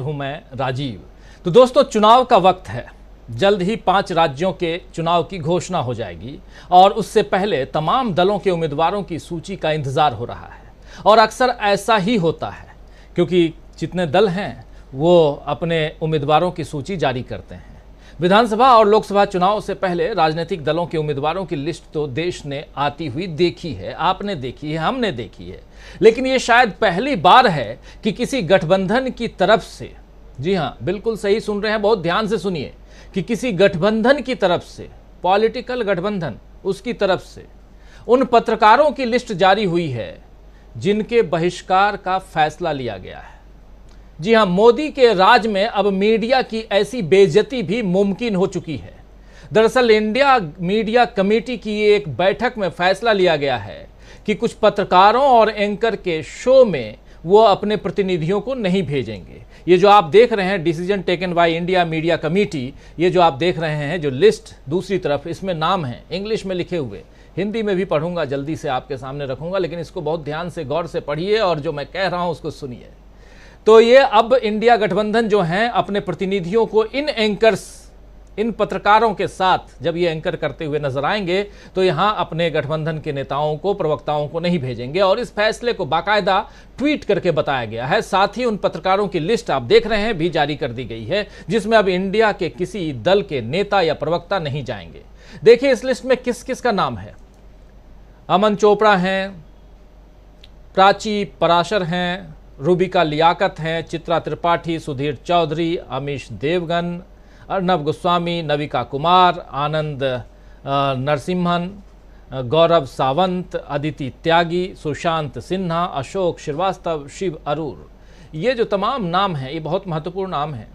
हूं मैं राजीव। तो दोस्तों, चुनाव का वक्त है। जल्द ही 5 राज्यों के चुनाव की घोषणा हो जाएगी और उससे पहले तमाम दलों के उम्मीदवारों की सूची का इंतजार हो रहा है। और अक्सर ऐसा ही होता है क्योंकि जितने दल हैं वो अपने उम्मीदवारों की सूची जारी करते हैं। विधानसभा और लोकसभा चुनाव से पहले राजनीतिक दलों के उम्मीदवारों की लिस्ट तो देश ने आती हुई देखी है, आपने देखी है, हमने देखी है। लेकिन ये शायद पहली बार है कि किसी गठबंधन की तरफ से, जी हाँ, बिल्कुल सही सुन रहे हैं, बहुत ध्यान से सुनिए, कि किसी गठबंधन की तरफ से, पॉलिटिकल गठबंधन, उसकी तरफ से उन पत्रकारों की लिस्ट जारी हुई है जिनके बहिष्कार का फैसला लिया गया है। जी हां, मोदी के राज में अब मीडिया की ऐसी बेइज्जती भी मुमकिन हो चुकी है। दरअसल इंडिया मीडिया कमेटी की एक बैठक में फैसला लिया गया है कि कुछ पत्रकारों और एंकर के शो में वो अपने प्रतिनिधियों को नहीं भेजेंगे। ये जो आप देख रहे हैं, decision taken by India media committee, ये जो आप देख रहे हैं, जो लिस्ट दूसरी तरफ, इसमें नाम है इंग्लिश में लिखे हुए, हिंदी में भी पढ़ूंगा, जल्दी से आपके सामने रखूंगा, लेकिन इसको बहुत ध्यान से, गौर से पढ़िए और जो मैं कह रहा हूं उसको सुनिए। तो ये अब इंडिया गठबंधन जो हैं अपने प्रतिनिधियों को इन एंकर्स, इन पत्रकारों के साथ जब ये एंकर करते हुए नजर आएंगे तो यहां अपने गठबंधन के नेताओं को, प्रवक्ताओं को नहीं भेजेंगे। और इस फैसले को बाकायदा ट्वीट करके बताया गया है। साथ ही उन पत्रकारों की लिस्ट आप देख रहे हैं भी जारी कर दी गई है, जिसमें अब इंडिया के किसी दल के नेता या प्रवक्ता नहीं जाएंगे। देखिए इस लिस्ट में किस किस का नाम है। अमन चोपड़ा हैं, प्राची पराशर हैं, रूबिका लियाकत हैं, चित्रा त्रिपाठी, सुधीर चौधरी, अमीश देवगन, अर्नब गोस्वामी, नविका कुमार, आनंद नरसिम्हन, गौरव सावंत, अदिति त्यागी, सुशांत सिन्हा, अशोक श्रीवास्तव, शिव अरूर। ये जो तमाम नाम हैं ये बहुत महत्वपूर्ण नाम हैं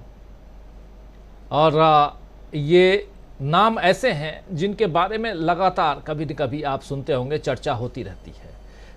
और ये नाम ऐसे हैं जिनके बारे में लगातार कभी न कभी आप सुनते होंगे, चर्चा होती रहती है।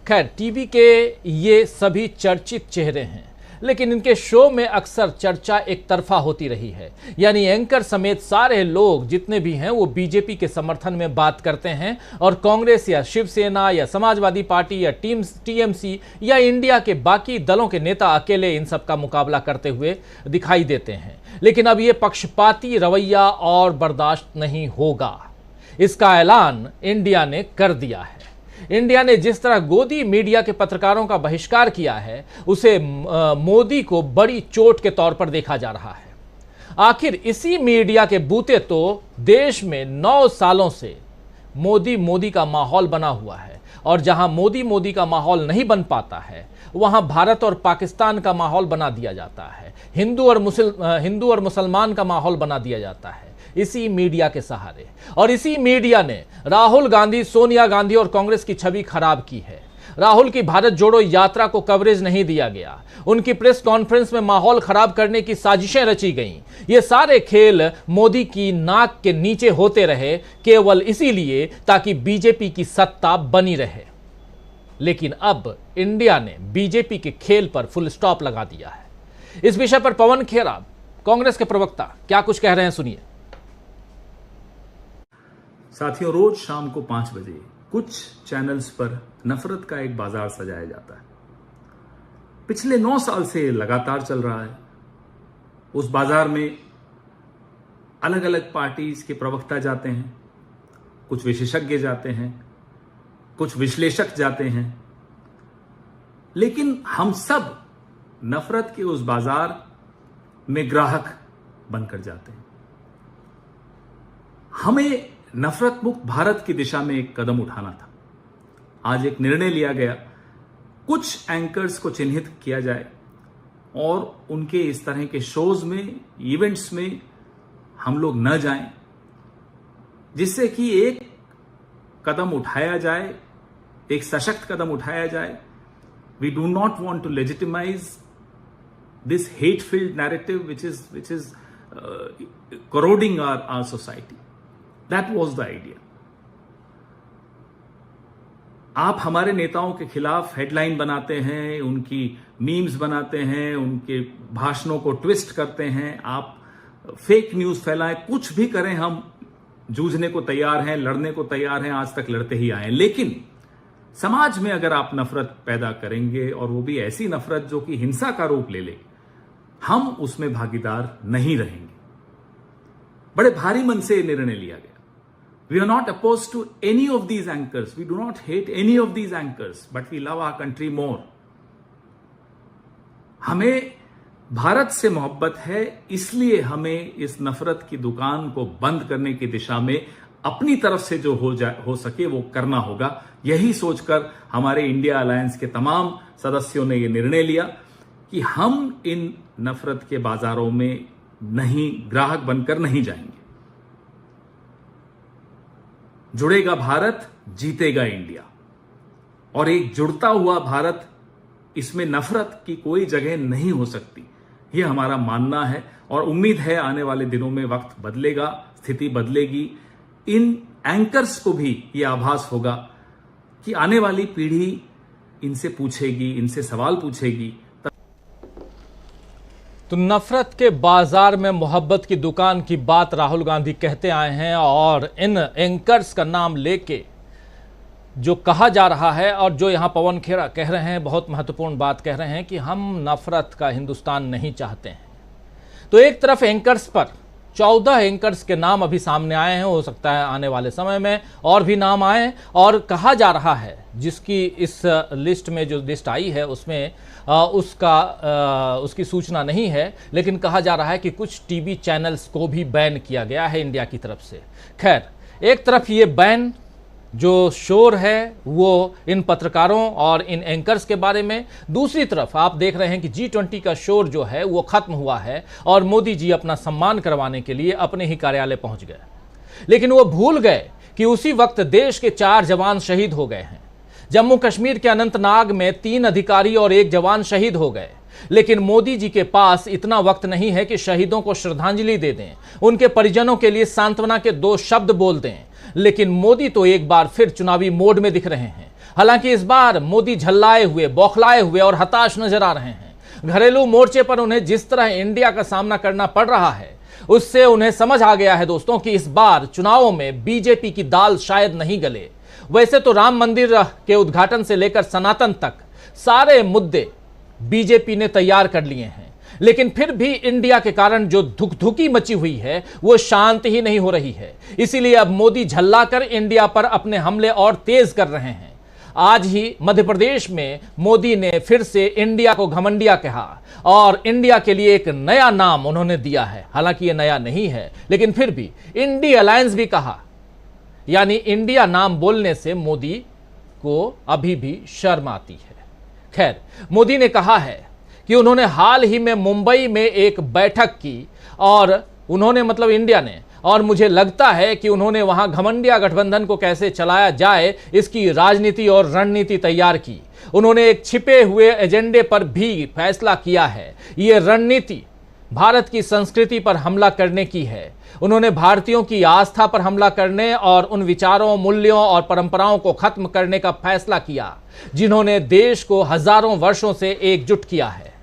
खैर, टीवी के ये सभी चर्चित चेहरे हैं, लेकिन इनके शो में अक्सर चर्चा एक तरफा होती रही है। यानी एंकर समेत सारे लोग जितने भी हैं वो बीजेपी के समर्थन में बात करते हैं और कांग्रेस या शिवसेना या समाजवादी पार्टी या टीएमसी या इंडिया के बाकी दलों के नेता अकेले इन सब का मुकाबला करते हुए दिखाई देते हैं। लेकिन अब ये पक्षपाती रवैया और बर्दाश्त नहीं होगा, इसका ऐलान इंडिया ने कर दिया है। इंडिया ने जिस तरह गोदी मीडिया के पत्रकारों का बहिष्कार किया है, उसे मोदी को बड़ी चोट के तौर पर देखा जा रहा है। आखिर इसी मीडिया के बूते तो देश में 9 सालों से मोदी का माहौल बना हुआ है और जहां मोदी का माहौल नहीं बन पाता है, वहां भारत और पाकिस्तान का माहौल बना दिया जाता है, हिंदू और मुसलमान का माहौल बना दिया जाता है इसी मीडिया के सहारे। और इसी मीडिया ने राहुल गांधी, सोनिया गांधी और कांग्रेस की छवि खराब की है। राहुल की भारत जोड़ो यात्रा को कवरेज नहीं दिया गया, उनकी प्रेस कॉन्फ्रेंस में माहौल खराब करने की साजिशें रची गईं। ये सारे खेल मोदी की नाक के नीचे होते रहे, केवल इसीलिए ताकि बीजेपी की सत्ता बनी रहे। लेकिन अब इंडिया ने बीजेपी के खेल पर फुल स्टॉप लगा दिया है। इस विषय पर पवन खेरा, कांग्रेस के प्रवक्ता, क्या कुछ कह रहे हैं, सुनिए। साथियों, रोज शाम को 5 बजे कुछ चैनल्स पर नफरत का एक बाजार सजाया जाता है। पिछले 9 साल से लगातार चल रहा है। उस बाजार में अलग अलग पार्टीज के प्रवक्ता जाते हैं, कुछ विशेषज्ञ जाते हैं, कुछ विश्लेषक जाते हैं, लेकिन हम सब नफरत के उस बाजार में ग्राहक बनकर जाते हैं। हमें नफरत मुक्त भारत की दिशा में एक कदम उठाना था। आज एक निर्णय लिया गया, कुछ एंकर्स को चिन्हित किया जाए और उनके इस तरह के शोज में, इवेंट्स में हम लोग न जाएं, जिससे कि एक कदम उठाया जाए, एक सशक्त कदम उठाया जाए। We do not want to legitimize this hate filled narrative which is corroding our society. That was the idea. आप हमारे नेताओं के खिलाफ हेडलाइन बनाते हैं, उनकी मीम्स बनाते हैं, उनके भाषणों को ट्विस्ट करते हैं, आप फेक न्यूज फैलाएं, कुछ भी करें, हम जूझने को तैयार हैं, लड़ने को तैयार हैं, आज तक लड़ते ही आए। लेकिन समाज में अगर आप नफरत पैदा करेंगे, और वो भी ऐसी नफरत जो कि हिंसा का रूप ले ले, हम उसमें भागीदार नहीं रहेंगे। बड़े भारी मन से निर्णय लिया गया। We are not opposed to any of these anchors. We do not hate any of these anchors, but we love our country more. हमें भारत से मोहब्बत है, इसलिए हमें इस नफरत की दुकान को बंद करने की दिशा में अपनी तरफ से जो हो सके वो करना होगा। यही सोचकर हमारे इंडिया अलायंस के तमाम सदस्यों ने यह निर्णय लिया कि हम इन नफरत के बाजारों में नहीं, ग्राहक बनकर नहीं जाएंगे। जुड़ेगा भारत, जीतेगा इंडिया। और एक जुड़ता हुआ भारत, इसमें नफरत की कोई जगह नहीं हो सकती, यह हमारा मानना है। और उम्मीद है आने वाले दिनों में वक्त बदलेगा, स्थिति बदलेगी। इन एंकर्स को भी यह आभास होगा कि आने वाली पीढ़ी इनसे पूछेगी, इनसे सवाल पूछेगी। तो नफरत के बाजार में मोहब्बत की दुकान की बात राहुल गांधी कहते आए हैं, और इन एंकर्स का नाम लेके जो कहा जा रहा है और जो यहां पवन खेड़ा कह रहे हैं, बहुत महत्वपूर्ण बात कह रहे हैं कि हम नफरत का हिंदुस्तान नहीं चाहते हैं। तो एक तरफ एंकर्स पर 14 एंकर्स के नाम अभी सामने आए हैं, हो सकता है आने वाले समय में और भी नाम आए, और कहा जा रहा है जिसकी इस लिस्ट में जो लिस्ट आई है उसमें उसकी सूचना नहीं है, लेकिन कहा जा रहा है कि कुछ टीवी चैनल्स को भी बैन किया गया है इंडिया की तरफ से। खैर, एक तरफ ये बैन जो शोर है वो इन पत्रकारों और इन एंकर्स के बारे में, दूसरी तरफ आप देख रहे हैं कि G20 का शोर जो है वो खत्म हुआ है और मोदी जी अपना सम्मान करवाने के लिए अपने ही कार्यालय पहुंच गए। लेकिन वो भूल गए कि उसी वक्त देश के 4 जवान शहीद हो गए हैं। जम्मू कश्मीर के अनंतनाग में 3 अधिकारी और 1 जवान शहीद हो गए। लेकिन मोदी जी के पास इतना वक्त नहीं है कि शहीदों को श्रद्धांजलि दे दें, उनके परिजनों के लिए सांत्वना के 2 शब्द बोल दें। लेकिन मोदी तो एक बार फिर चुनावी मोड में दिख रहे हैं। हालांकि इस बार मोदी झल्लाए हुए, बौखलाए हुए और हताश नजर आ रहे हैं। घरेलू मोर्चे पर उन्हें जिस तरह इंडिया का सामना करना पड़ रहा है, उससे उन्हें समझ आ गया है दोस्तों कि इस बार चुनावों में बीजेपी की दाल शायद नहीं गले। वैसे तो राम मंदिर के उद्घाटन से लेकर सनातन तक सारे मुद्दे बीजेपी ने तैयार कर लिए हैं, लेकिन फिर भी इंडिया के कारण जो धुकधुकी मची हुई है वो शांत ही नहीं हो रही है। इसीलिए अब मोदी झल्लाकर इंडिया पर अपने हमले और तेज कर रहे हैं। आज ही मध्य प्रदेश में मोदी ने फिर से इंडिया को घमंडिया कहा और इंडिया के लिए एक नया नाम उन्होंने दिया है। हालांकि ये नया नहीं है, लेकिन फिर भी इंडी अलायंस भी कहा, यानी इंडिया नाम बोलने से मोदी को अभी भी शर्म आती है। खैर, मोदी ने कहा है कि उन्होंने हाल ही में मुंबई में एक बैठक की और उन्होंने, मतलब इंडिया ने, और मुझे लगता है कि उन्होंने वहां घमंडिया गठबंधन को कैसे चलाया जाए इसकी राजनीति और रणनीति तैयार की। उन्होंने एक छिपे हुए एजेंडे पर भी फैसला किया है। ये रणनीति भारत की संस्कृति पर हमला करने की है। उन्होंने भारतीयों की आस्था पर हमला करने और उन विचारों, मूल्यों और परंपराओं को खत्म करने का फैसला किया जिन्होंने देश को हजारों वर्षों से एकजुट किया है।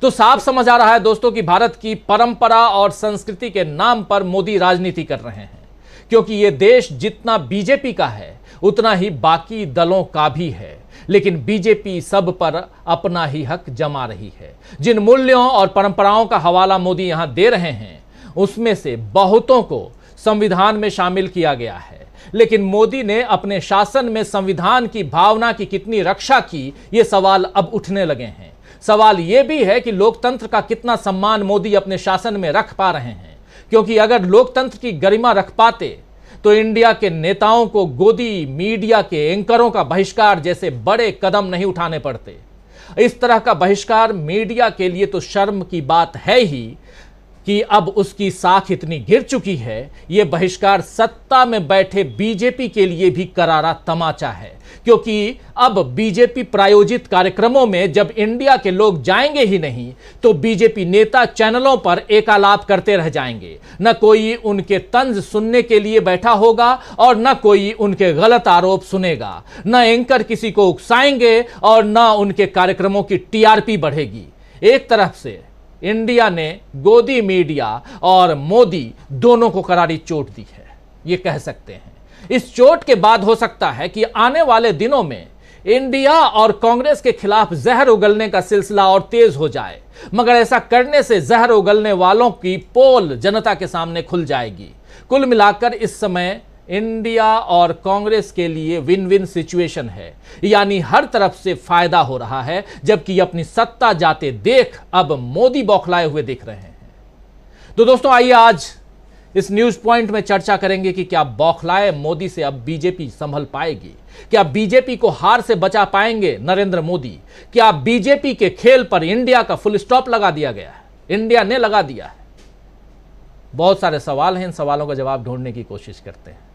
तो साफ समझ आ रहा है दोस्तों कि भारत की परंपरा और संस्कृति के नाम पर मोदी राजनीति कर रहे हैं, क्योंकि ये देश जितना बीजेपी का है उतना ही बाकी दलों का भी है। लेकिन बीजेपी सब पर अपना ही हक जमा रही है। जिन मूल्यों और परंपराओं का हवाला मोदी यहां दे रहे हैं उसमें से बहुतों को संविधान में शामिल किया गया है, लेकिन मोदी ने अपने शासन में संविधान की भावना की कितनी रक्षा की, ये सवाल अब उठने लगे हैं। सवाल यह भी है कि लोकतंत्र का कितना सम्मान मोदी अपने शासन में रख पा रहे हैं, क्योंकि अगर लोकतंत्र की गरिमा रख पाते तो इंडिया के नेताओं को गोदी मीडिया के एंकरों का बहिष्कार जैसे बड़े कदम नहीं उठाने पड़ते। इस तरह का बहिष्कार मीडिया के लिए तो शर्म की बात है ही कि अब उसकी साख इतनी गिर चुकी है। यह बहिष्कार सत्ता में बैठे बीजेपी के लिए भी करारा तमाचा है, क्योंकि अब बीजेपी प्रायोजित कार्यक्रमों में जब इंडिया के लोग जाएंगे ही नहीं तो बीजेपी नेता चैनलों पर एकालाप करते रह जाएंगे। न कोई उनके तंज सुनने के लिए बैठा होगा और न कोई उनके गलत आरोप सुनेगा। न एंकर किसी को उकसाएंगे और न उनके कार्यक्रमों की टीआरपी बढ़ेगी। एक तरफ से इंडिया ने गोदी मीडिया और मोदी दोनों को करारी चोट दी है, ये कह सकते हैं। इस चोट के बाद हो सकता है कि आने वाले दिनों में इंडिया और कांग्रेस के खिलाफ जहर उगलने का सिलसिला और तेज हो जाए, मगर ऐसा करने से जहर उगलने वालों की पोल जनता के सामने खुल जाएगी। कुल मिलाकर इस समय इंडिया और कांग्रेस के लिए विन विन सिचुएशन है, यानी हर तरफ से फायदा हो रहा है, जबकि अपनी सत्ता जाते देख अब मोदी बौखलाए हुए दिख रहे हैं। तो दोस्तों आइए आज इस न्यूज पॉइंट में चर्चा करेंगे कि क्या बौखलाए मोदी से अब बीजेपी संभल पाएगी, क्या बीजेपी को हार से बचा पाएंगे नरेंद्र मोदी, क्या बीजेपी के खेल पर इंडिया का फुल स्टॉप लगा दिया गया है, इंडिया ने लगा दिया है। बहुत सारे सवाल हैं, इन सवालों का जवाब ढूंढने की कोशिश करते हैं।